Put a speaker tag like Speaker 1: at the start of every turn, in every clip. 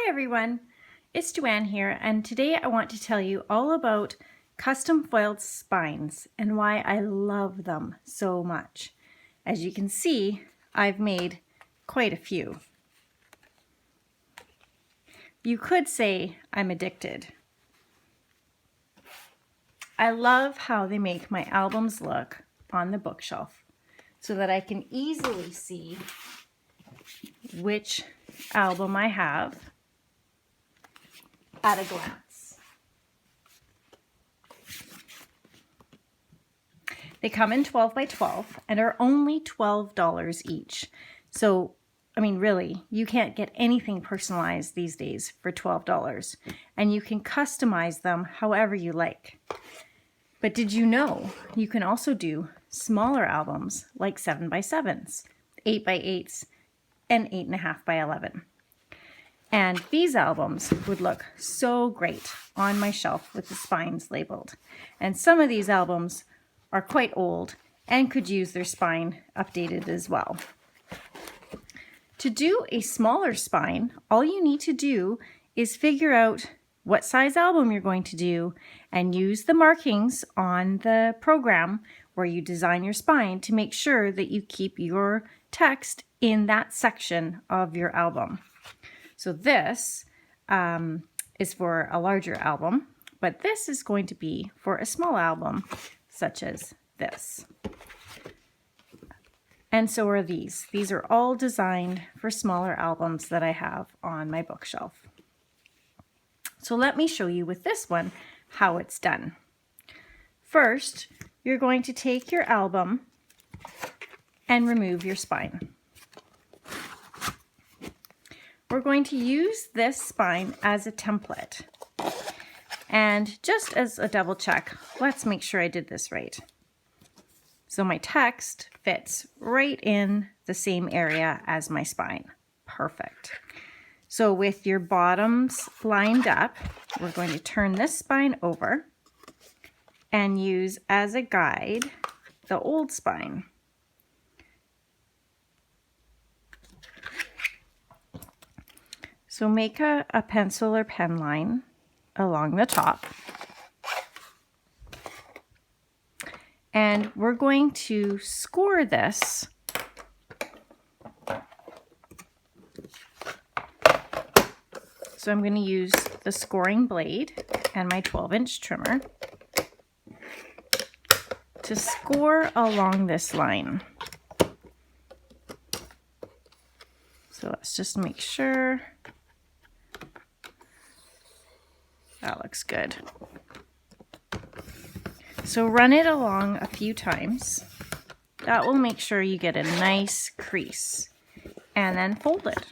Speaker 1: Hi everyone, it's Joanne here, and today I want to tell you all about custom foiled spines and why I love them so much. As you can see, I've made quite a few. You could say I'm addicted. I love how they make my albums look on the bookshelf so that I can easily see which album I have at a glance. They come in 12 by 12 and are only $12 each. So, I mean, really, you can't get anything personalized these days for $12, and you can customize them however you like. But did you know you can also do smaller albums like 7 by 7s, 8 by 8s, and 8.5 by 11. And these albums would look so great on my shelf with the spines labeled. And some of these albums are quite old and could use their spine updated as well. To do a smaller spine, all you need to do is figure out what size album you're going to do and use the markings on the program where you design your spine to make sure that you keep your text in that section of your album. So this is for a larger album, but this is going to be for a small album such as this. And so are these. These are all designed for smaller albums that I have on my bookshelf. So let me show you with this one how it's done. First, you're going to take your album and remove your spine. We're going to use this spine as a template. And just as a double check, let's make sure I did this right. So my text fits right in the same area as my spine. Perfect. So with your bottoms lined up, we're going to turn this spine over and use as a guide the old spine. So make a pencil or pen line along the top. And we're going to score this so I'm going to use the scoring blade and my 12-inch trimmer to score along this line. So let's just make sure. That looks good. So run it along a few times. That will make sure you get a nice crease. And then fold it.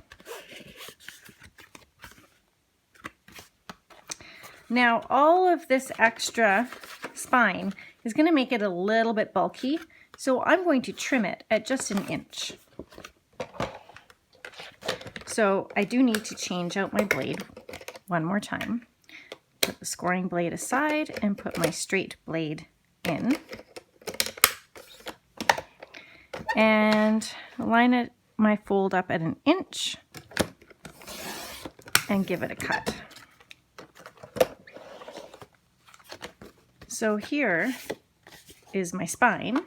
Speaker 1: Now all of this extra spine is going to make it a little bit bulky, so I'm going to trim it at just 1 inch. So I do need to change out my blade one more time. Put the scoring blade aside and put my straight blade in. And line my fold up at 1 inch and give it a cut. So here is my spine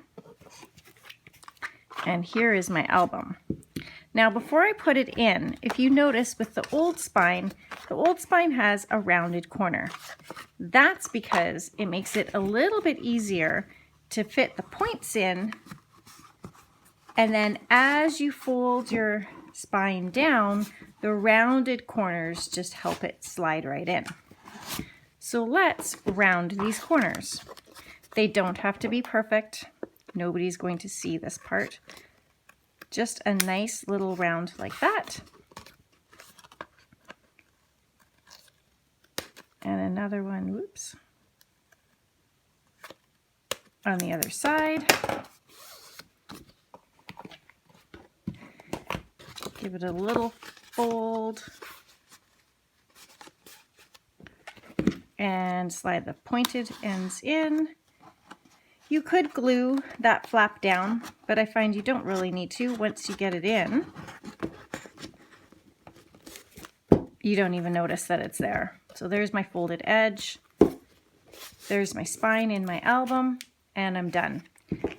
Speaker 1: and here is my album. Now before I put it in, if you notice with the old spine has a rounded corner. That's because it makes it a little bit easier to fit the points in, and then as you fold your spine down, the rounded corners just help it slide right in. So let's round these corners. They don't have to be perfect. Nobody's going to see this part. Just a nice little round like that. And another one, whoops, on the other side. Give it a little fold and slide the pointed ends in. You could glue that flap down, but I find you don't really need to once you get it in. you don't even notice that it's there. So there's my folded edge. There's my spine in my album, and I'm done.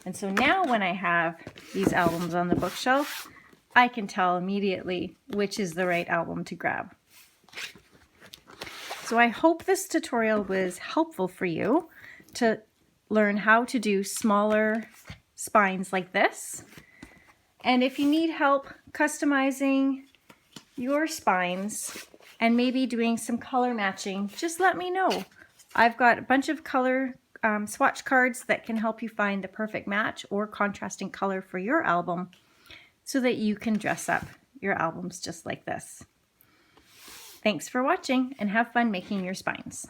Speaker 1: And so now when I have these albums on the bookshelf, I can tell immediately which is the right album to grab. So I hope this tutorial was helpful for you to learn how to do smaller spines like this. And if you need help customizing your spines and maybe doing some color matching, just let me know. I've got a bunch of color swatch cards that can help you find the perfect match or contrasting color for your album so that you can dress up your albums just like this. Thanks for watching and have fun making your spines.